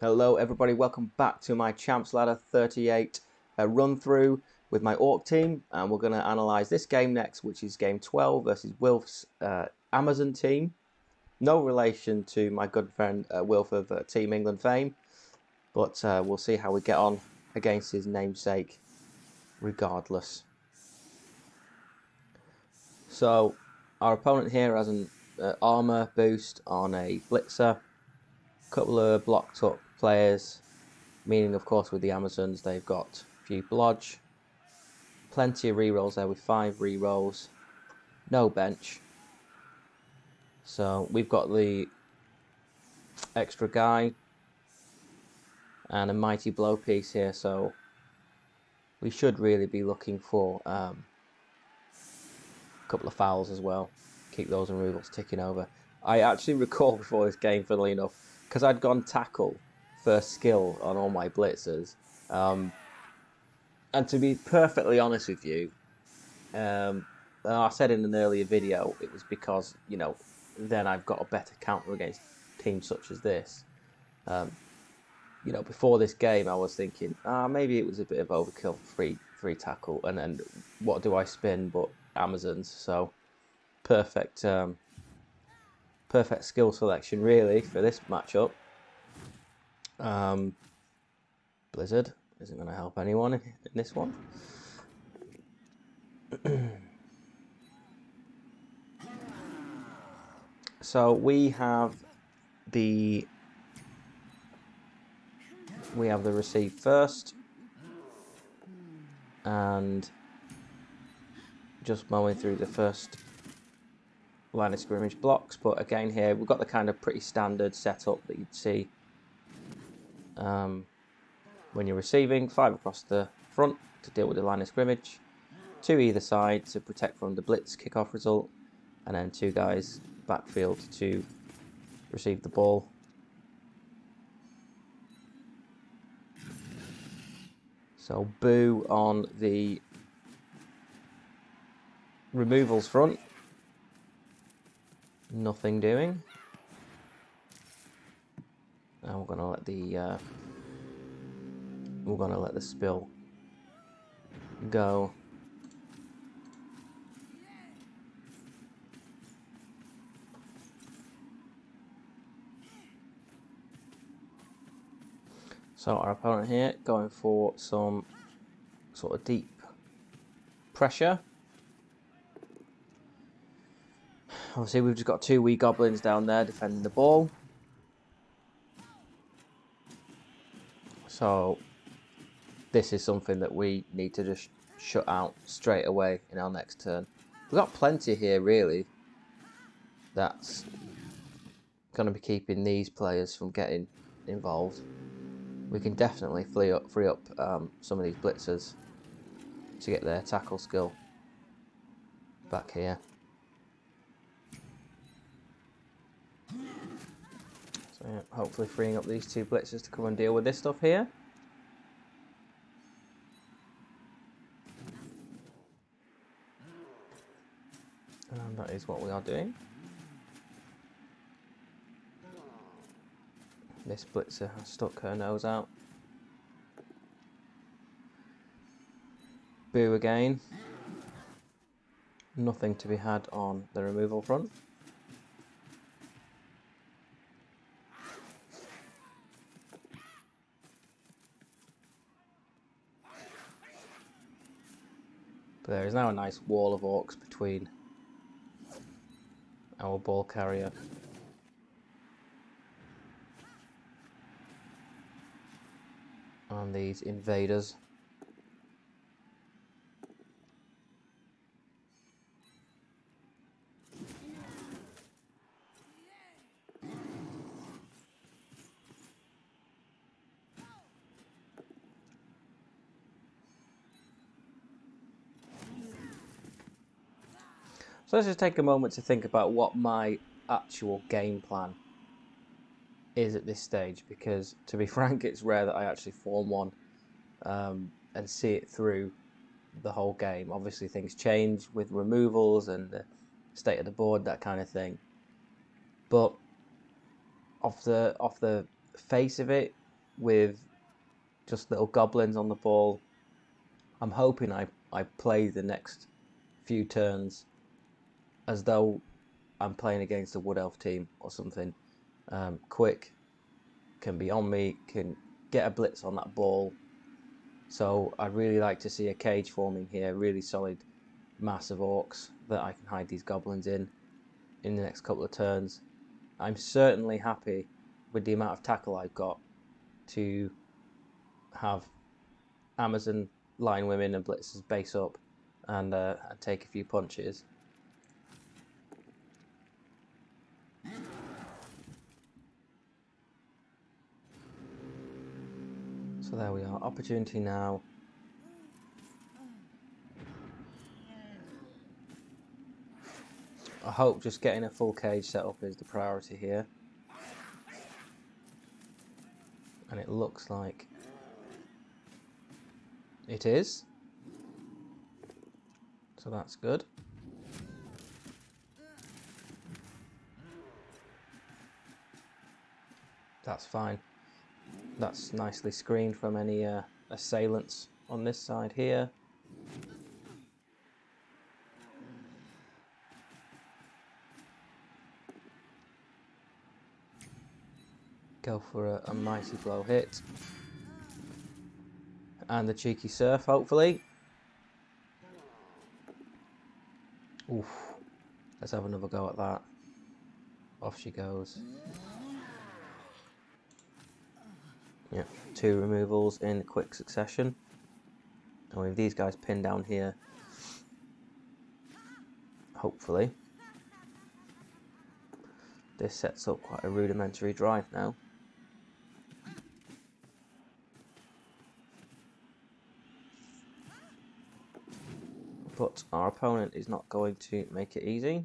Hello everybody, welcome back to my Champs Ladder 38 run through with my Orc team, and we're going to analyse this game next, which is game 12 versus Wilf's Amazon team. No relation to my good friend Wilf of Team England fame, but we'll see how we get on against his namesake regardless. So our opponent here has an armour boost on a blitzer, a couple of blocked up players, meaning of course with the Amazons they've got a few blodge, plenty of rerolls there with 5 rerolls, no bench. So we've got the extra guy and a mighty blow piece here, so we should really be looking for a couple of fouls as well, keep those removals ticking over. I actually recall before this game, funnily enough, because I'd gone tackle first skill on all my blitzers, and to be perfectly honest with you, I said in an earlier video it was because, you know, then I've got a better counter against teams such as this. You know, before this game I was thinking maybe it was a bit of overkill, free tackle, and then what do I spin but Amazons? So perfect perfect skill selection really for this matchup. Blizzard isn't going to help anyone in this one. So we have the receive first, and just mowing through the first line of scrimmage blocks. But again here we've got the kind of pretty standard setup that you'd see when you're receiving. 5 across the front to deal with the line of scrimmage, 2 either side to protect from the blitz kickoff result, and then 2 guys backfield to receive the ball. So Boo on the removals front, nothing doing. And we're gonna let the spill go. So our opponent here going for some sort of deep pressure. Obviously we've just got 2 wee goblins down there defending the ball. So this is something that we need to just shut out straight away in our next turn. We've got plenty here really that's going to be keeping these players from getting involved. We can definitely free up some of these blitzers to get their tackle skill back here. So yeah, hopefully freeing up these 2 blitzers to come and deal with this stuff here. And that is what we are doing. This blitzer has stuck her nose out. Boo again. Nothing to be had on the removal front. But there is now a nice wall of orcs between our ball carrier and these invaders. So let's just take a moment to think about what my actual game plan is at this stage, because to be frank it's rare that I actually form one and see it through the whole game. Obviously things change with removals and the state of the board, that kind of thing, but off the face of it, with just little goblins on the ball. I'm hoping I play the next few turns as though I'm playing against a Wood Elf team or something. Quick, can be on me, can get a blitz on that ball. So I'd really like to see a cage forming here, really solid mass of orcs that I can hide these goblins in the next couple of turns. I'm certainly happy with the amount of tackle I've got to have Amazon line women and blitzers base up and take a few punches. So there we are, opportunity now. I hope just getting a full cage set up is the priority here. And it looks like it is. So that's good. That's fine. That's nicely screened from any assailants on this side here. Go for a mighty blow hit. And the cheeky surf, hopefully. Oof. Let's have another go at that. Off she goes. Yeah, 2 removals in quick succession. And with these guys pinned down here, hopefully, this sets up quite a rudimentary drive now. But our opponent is not going to make it easy.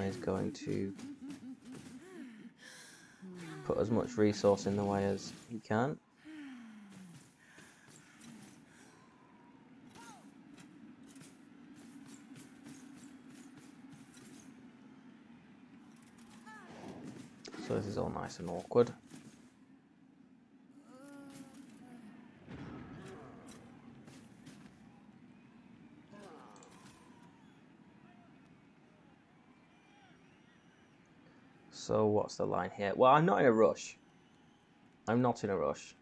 He's going to put as much resource in the way as he can. So this is all nice and awkward. So what's the line here? Well, I'm not in a rush. I'm not in a rush.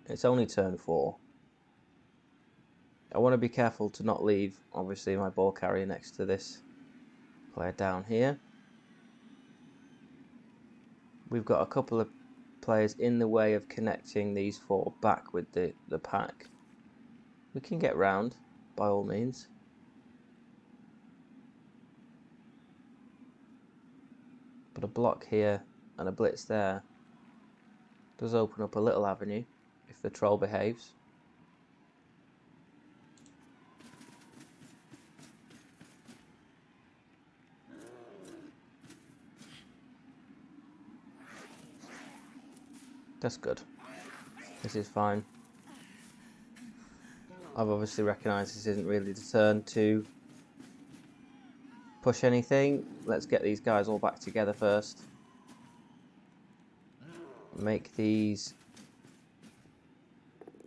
It's only turn 4. I want to be careful to not leave, obviously, my ball carrier next to this player down here. We've got a couple of players in the way of connecting these 4 back with the pack. We can get round, by all means. But a block here and a blitz there does open up a little avenue if the troll behaves. That's good. This is fine. I've obviously recognised this isn't really the turn to push anything. Let's get these guys all back together first. Make these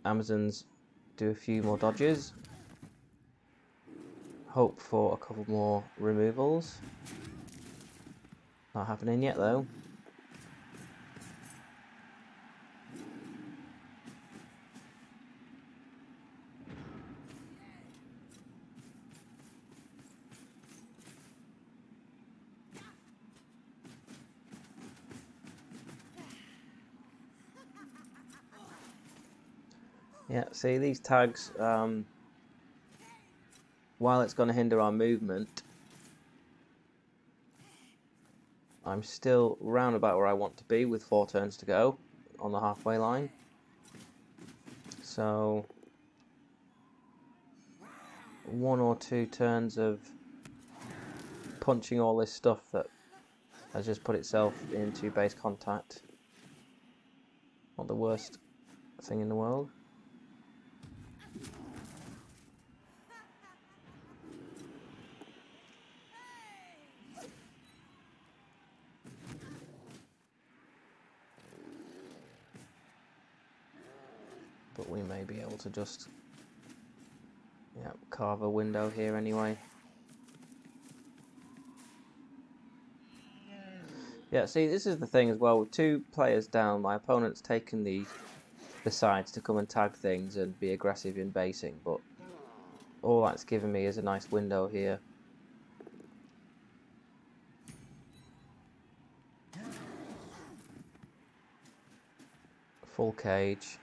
Amazons do a few more dodges. Hope for a couple more removals. Not happening yet though. Yeah, see these tags, while it's going to hinder our movement, I'm still round about where I want to be with 4 turns to go on the halfway line. So 1 or 2 turns of punching all this stuff that has just put itself into base contact. Not the worst thing in the world. but we may be able to just carve a window here anyway. Yeah, see, this is the thing as well. With 2 players down, my opponent's taken the sides to come and tag things and be aggressive in basing, but all that's given me is a nice window here. Full cage.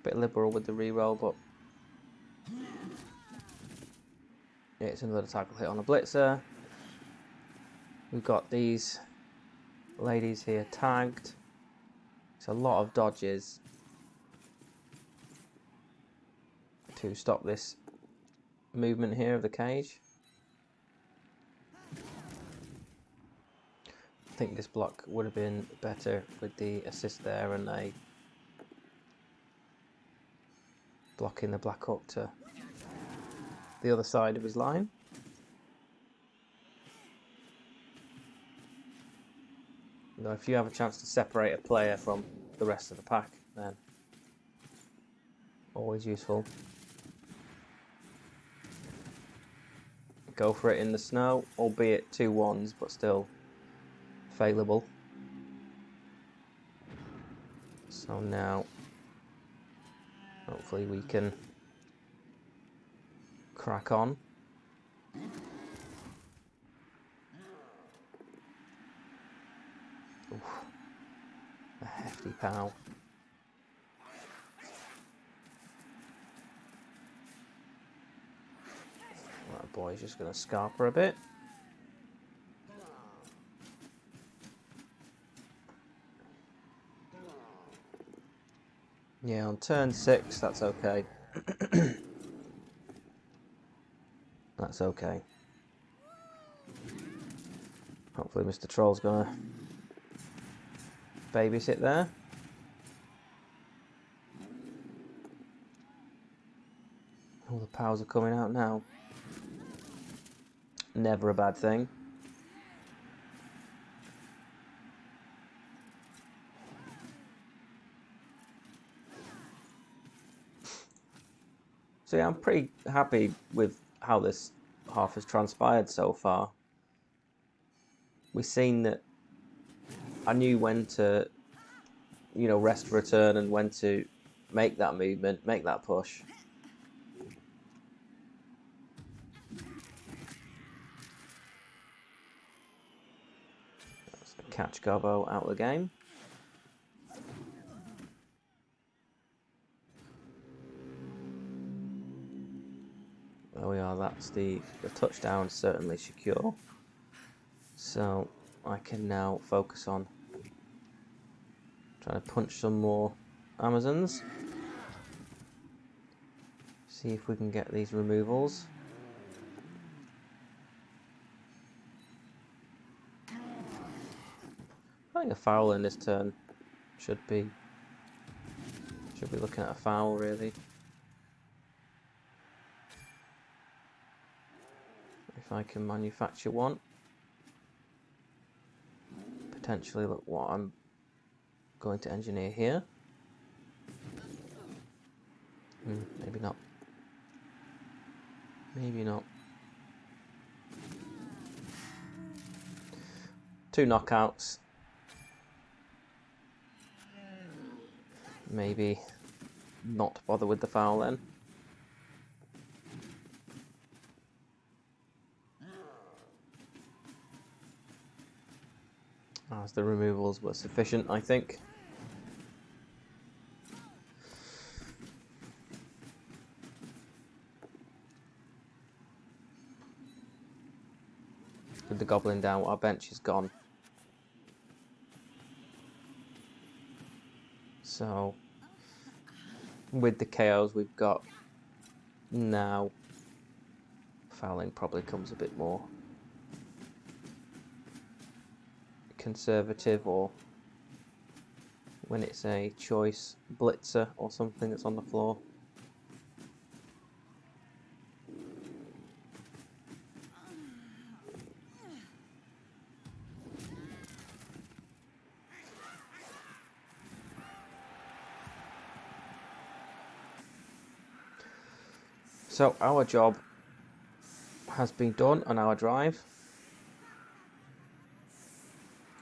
Bit liberal with the reroll, but yeah, it's another tackle hit on a blitzer. We've got these ladies here tagged. It's a lot of dodges to stop this movement here of the cage. I think this block would have been better with the assist there and a blocking the black hook to the other side of his line. Now, if you have a chance to separate a player from the rest of the pack, then always useful. Go for it in the snow, albeit 2 1s, but still failable. So now, hopefully we can crack on. Oof, a hefty pow. That boy's just going to scarp her a bit. Yeah, on turn 6, that's okay. That's okay. Hopefully Mr. Troll's going to babysit there. All the powers are coming out now. Never a bad thing. So yeah, I'm pretty happy with how this half has transpired so far. We've seen that I knew when to, rest for a turn and when to make that movement, make that push. That's the catch Gobbo out of the game. There we are, that's the touchdown certainly secure. So I can now focus on trying to punch some more Amazons. See if we can get these removals. I think a foul in this turn should be looking at a foul really. If I can manufacture one. Potentially look what I'm going to engineer here. Maybe not. Maybe not. 2 knockouts. Maybe not bother with the foul then. As the removals were sufficient, I think. With the goblin down, our bench is gone. So, with the KOs we've got now, fouling probably comes a bit more conservative, or when it's a choice blitzer or something that's on the floor. So our job has been done on our drive.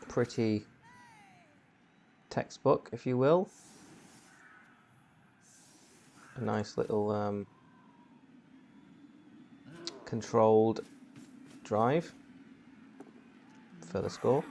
Pretty textbook, if you will. A nice little controlled drive for the score.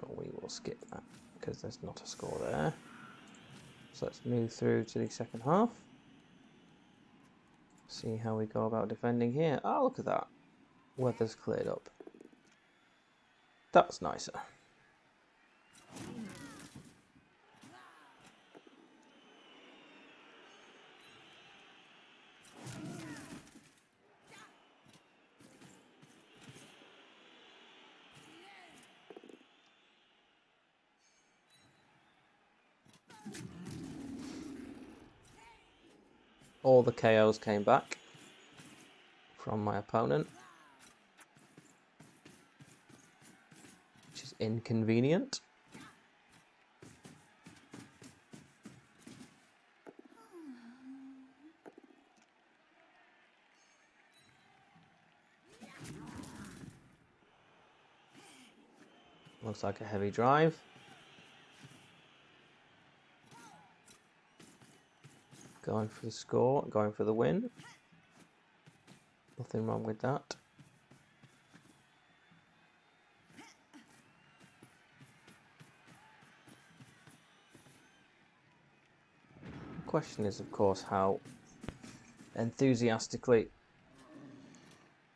But we will skip that because there's not a score there. So let's move through to the second half. See how we go about defending here. Oh, look at that. Weather's cleared up. That's nicer. All the KOs came back from my opponent, which is inconvenient. Looks like a heavy drive. Going for the score, going for the win. Nothing wrong with that. The question is, of course, how enthusiastically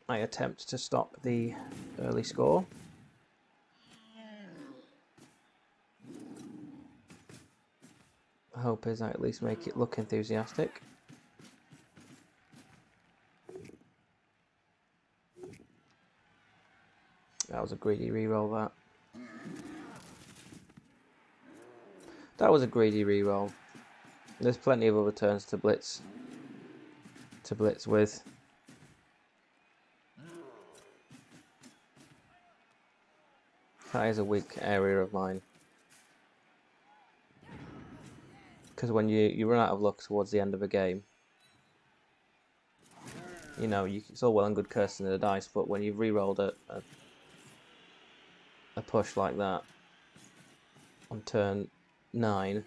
I attempt to stop the early score. The hope is I at least make it look enthusiastic. That was a greedy reroll, that. That was a greedy reroll. There's plenty of other turns to blitz with. That is a weak area of mine. Because when you run out of luck towards the end of a game, you know, it's all well and good cursing the dice, but when you've re-rolled a push like that on turn 9,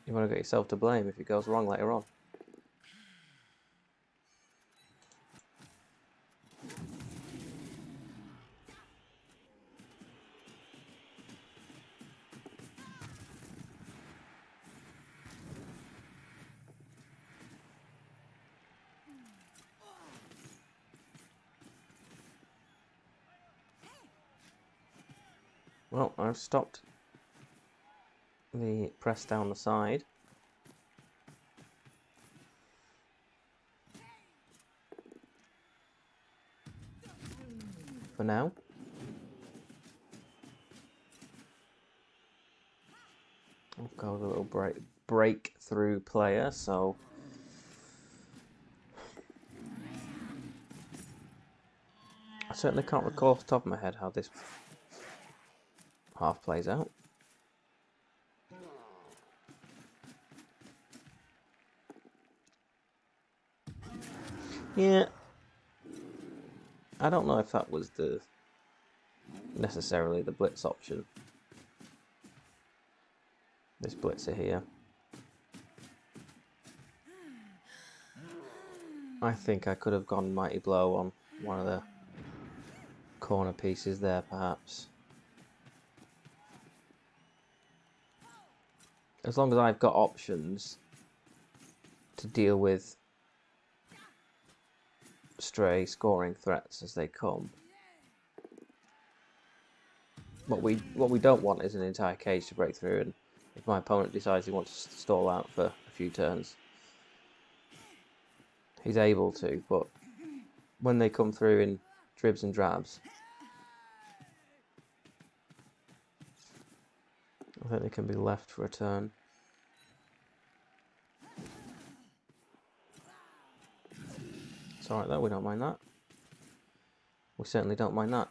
you want to get yourself to blame if it goes wrong later on. Well, I've stopped the press down the side. For now. I'll go with a little breakthrough player, so I certainly can't recall off the top of my head how this half plays out. Yeah, I don't know if that was necessarily the blitz option. This blitzer here. I think I could have gone mighty blow on one of the corner pieces there, perhaps. as long as I've got options to deal with stray scoring threats as they come. What we don't want is an entire cage to break through, and if my opponent decides he wants to stall out for a few turns, he's able to, but when they come through in dribs and drabs, I think they can be left for a turn. It's alright though, we don't mind that. We certainly don't mind that.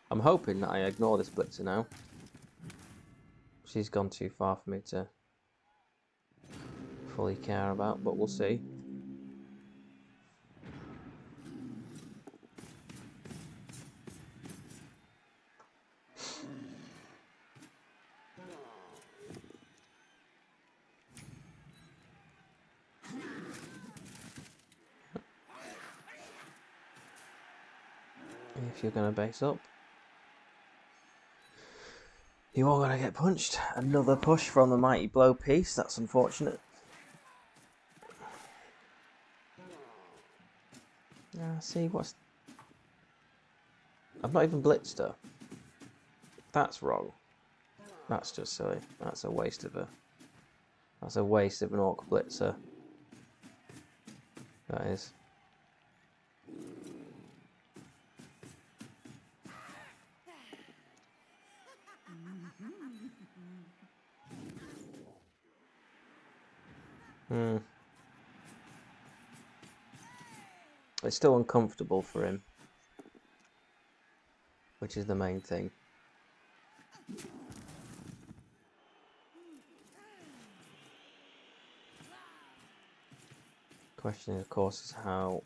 I'm hoping that I ignore this blitzer now. She's gone too far for me to fully care about, but we'll see. If you're going to base up, you are going to get punched. Another push from the mighty blow piece. That's unfortunate. See what's... I've not even blitzed her. That's wrong. That's just silly. That's a waste of a... That's a waste of an orc blitzer. That is. It's still uncomfortable for him, which is the main thing. Question, of course, is how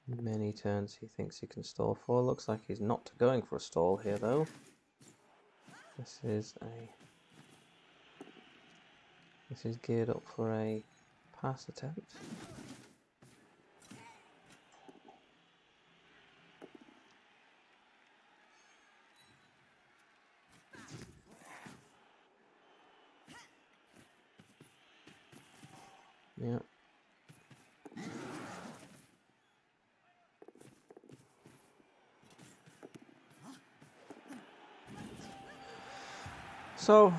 many turns he thinks he can stall for. Looks like he's not going for a stall here, though. This is geared up for a pass attempt. Yeah. So,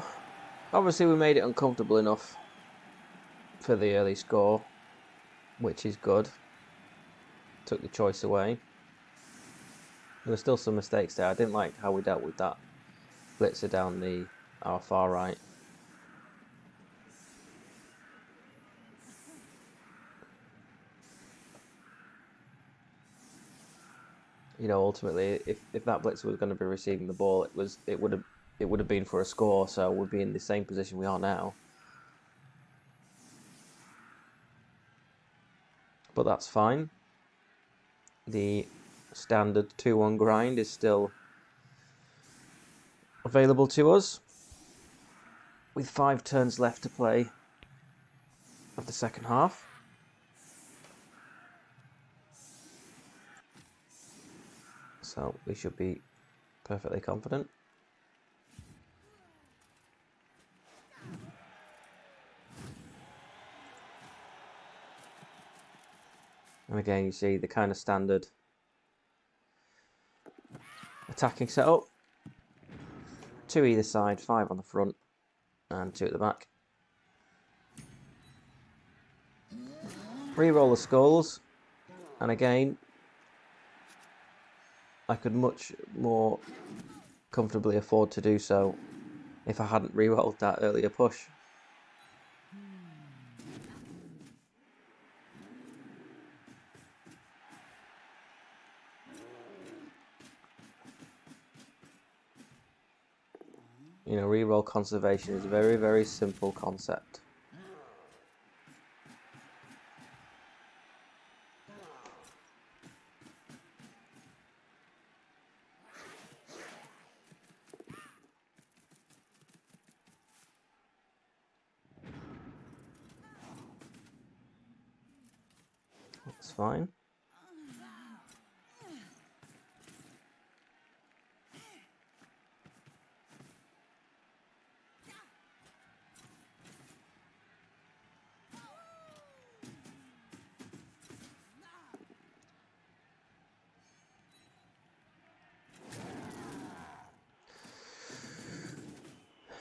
obviously we made it uncomfortable enough for the early score, which is good. Took the choice away. There were still some mistakes there. I didn't like how we dealt with that blitzer down our far right. You know, ultimately, if that blitzer was going to be receiving the ball, it would have been for a score. So we'd be in the same position we are now. But that's fine. The standard 2-1 grind is still available to us, with 5 turns left to play of the second half. So we should be perfectly confident. And again, you see the kind of standard attacking setup. 2 either side, 5 on the front, and 2 at the back. Reroll the skulls, and again, I could much more comfortably afford to do so if I hadn't rerolled that earlier push. You know, reroll conservation is a very, very simple concept. That's fine.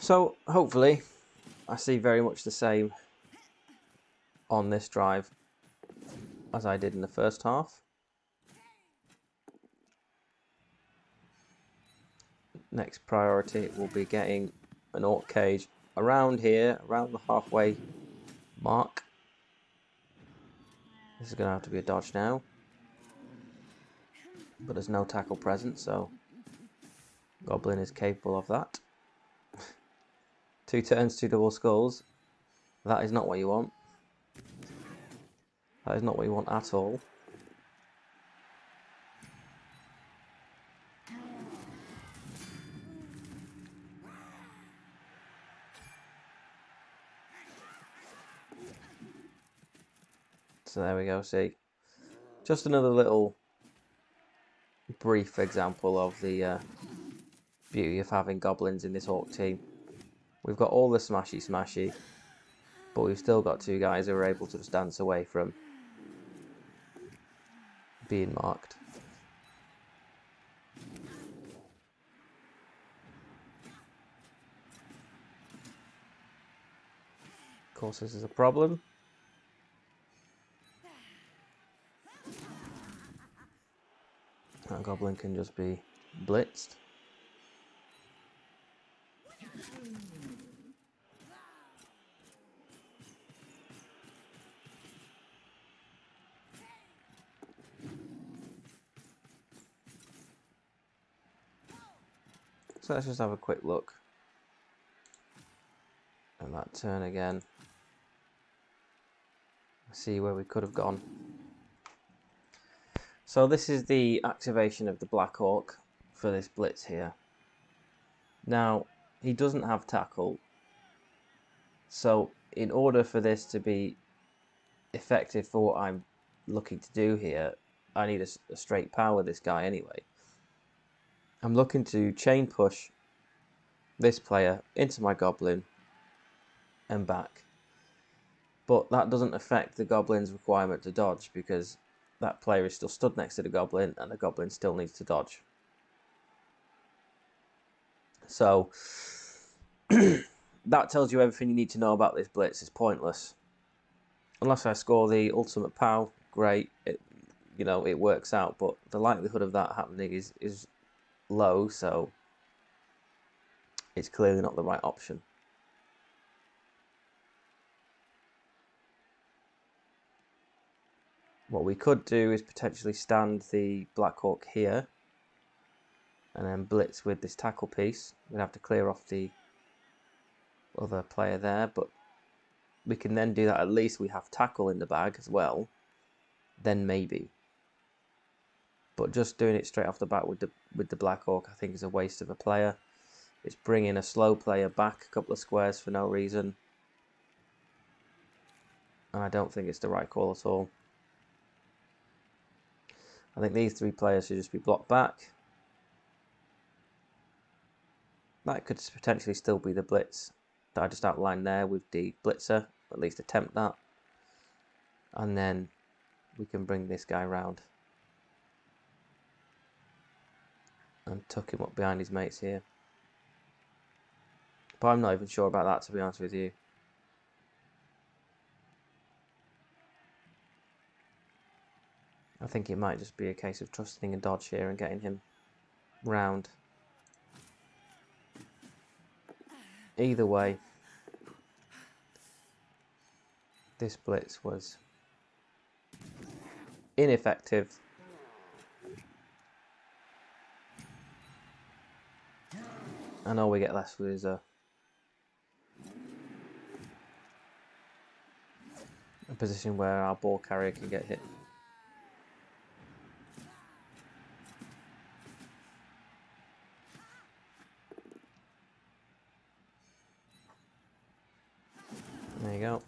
So hopefully I see very much the same on this drive as I did in the first half. Next priority will be getting an orc cage around here, around the halfway mark. This is going to have to be a dodge now, but there's no tackle present, so Goblin is capable of that. 2 turns, 2 double skulls. That is not what you want. That is not what you want at all. So there we go, see. Just another little brief example of the beauty of having goblins in this orc team. We've got all the smashy, but we've still got 2 guys who are able to just dance away from being marked. Of course, this is a problem. That goblin can just be blitzed. So let's just have a quick look at that turn again. See where we could have gone. So this is the activation of the Black Orc for this blitz here. Now, he doesn't have tackle, so in order for this to be effective for what I'm looking to do here, I need a straight power this guy anyway. I'm looking to chain push this player into my goblin and back. But that doesn't affect the goblin's requirement to dodge, because that player is still stood next to the goblin and the goblin still needs to dodge. So that tells you everything you need to know about this blitz. It's pointless. Unless I score the ultimate POW, great, it works out, but the likelihood of that happening is low, so it's clearly not the right option. What we could do is potentially stand the Black Orc here and then blitz with this tackle piece. We'd have to clear off the other player there, but we can then do that. At least we have tackle in the bag as well, then maybe. But just doing it straight off the bat with the Black Orc, I think, is a waste of a player. It's bringing a slow player back a couple of squares for no reason, and I don't think it's the right call at all. I think these 3 players should just be blocked back. That could potentially still be the blitz that I just outlined there with the blitzer, at least attempt that. And then we can bring this guy round and tuck him up behind his mates here. But I'm not even sure about that, to be honest with you. I think it might just be a case of trusting a dodge here and getting him round. Either way, this blitz was ineffective. And all we get left with is a position where our ball carrier can get hit. There you go.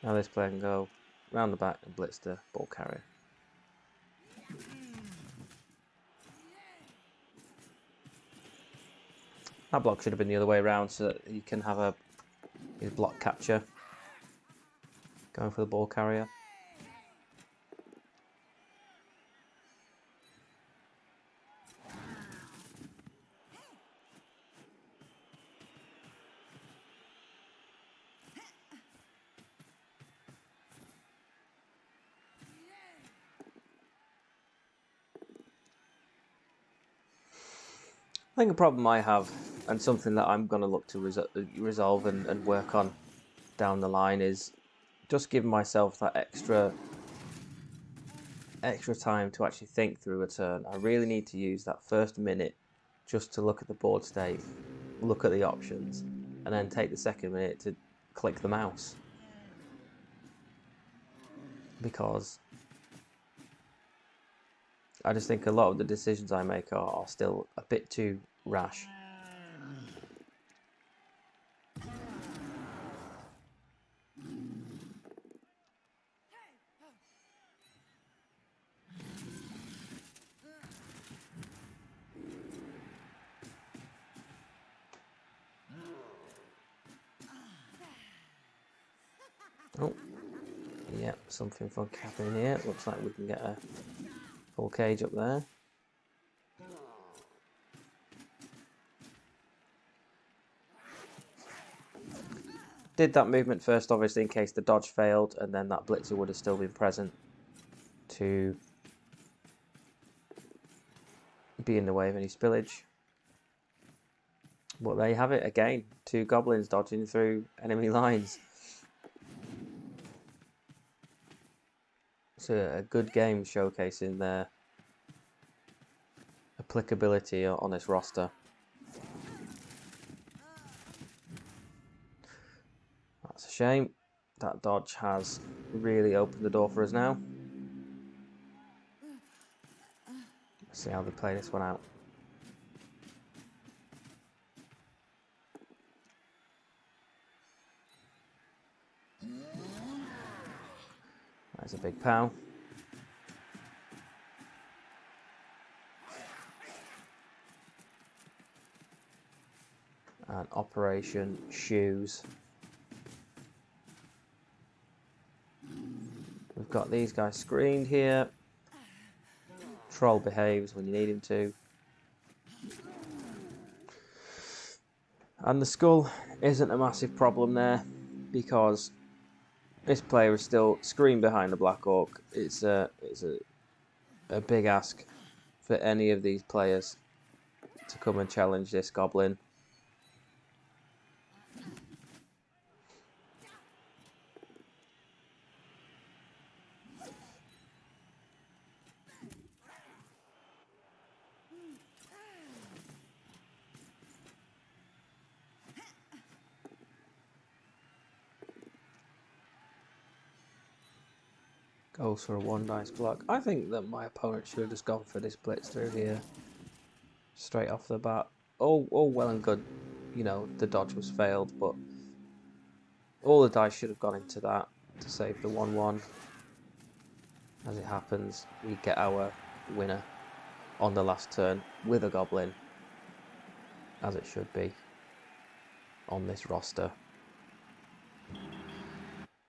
Now this player can go round the back and blitz the ball carrier. That block should have been the other way around so that he can have his block capture going for the ball carrier. I think a problem I have, and something that I'm going to look to resolve and work on down the line, is just giving myself that extra time to actually think through a turn. I really need to use that first minute just to look at the board state, look at the options, and then take the second minute to click the mouse. Because I just think a lot of the decisions I make are still a bit too rash. Oh, yeah, something funky happening here. Looks like we can get a full cage up there. Did that movement first, obviously, in case the dodge failed, and then that blitzer would have still been present to be in the way of any spillage. But there you have it again. 2 goblins dodging through enemy lines. It's a good game showcasing their applicability on this roster. That's a shame. That dodge has really opened the door for us now. Let's see how they play this one out. That's a big pow. And Operation Shoes. We've got these guys screened here. Troll behaves when you need him to. And the skull isn't a massive problem there because this player is still screened behind the Black Orc. It's a big ask for any of these players to come and challenge this goblin. Goes for a 1 dice block. I think that my opponent should have just gone for this blitz through here. Straight off the bat. Oh, well and good. You know, the dodge was failed, but all the dice should have gone into that to save the 1-1. As it happens, we get our winner on the last turn with a goblin, as it should be on this roster.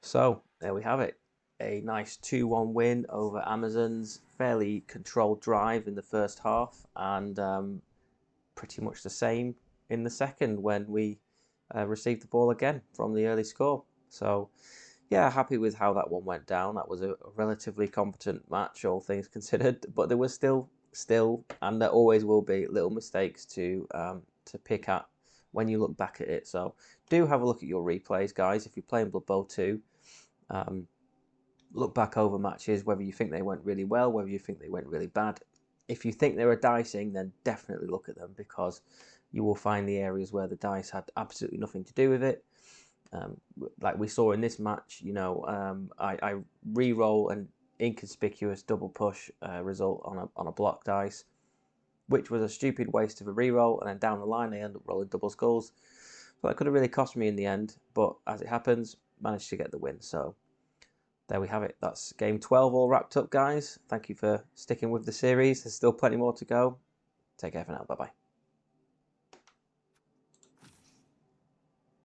So, there we have it. A nice 2-1 win over Amazons. Fairly controlled drive in the first half, and pretty much the same in the second when we received the ball again from the early score. So, yeah, happy with how that one went down. That was a relatively competent match, all things considered. But there was still, and there always will be, little mistakes to pick at when you look back at it. So, do have a look at your replays, guys. If you're playing Blood Bowl 2, look back over matches, whether you think they went really well, whether you think they went really bad. If you think they were dicing, then definitely look at them, because you will find the areas where the dice had absolutely nothing to do with it. Like we saw in this match, you know, I re-roll an inconspicuous double push result on a block dice, which was a stupid waste of a re-roll, and then down the line they end up rolling double skulls. So that could have really cost me in the end, but as it happens, managed to get the win. So there we have it. That's game 12 all wrapped up, guys. Thank you for sticking with the series. There's still plenty more to go. Take care for now. Bye-bye.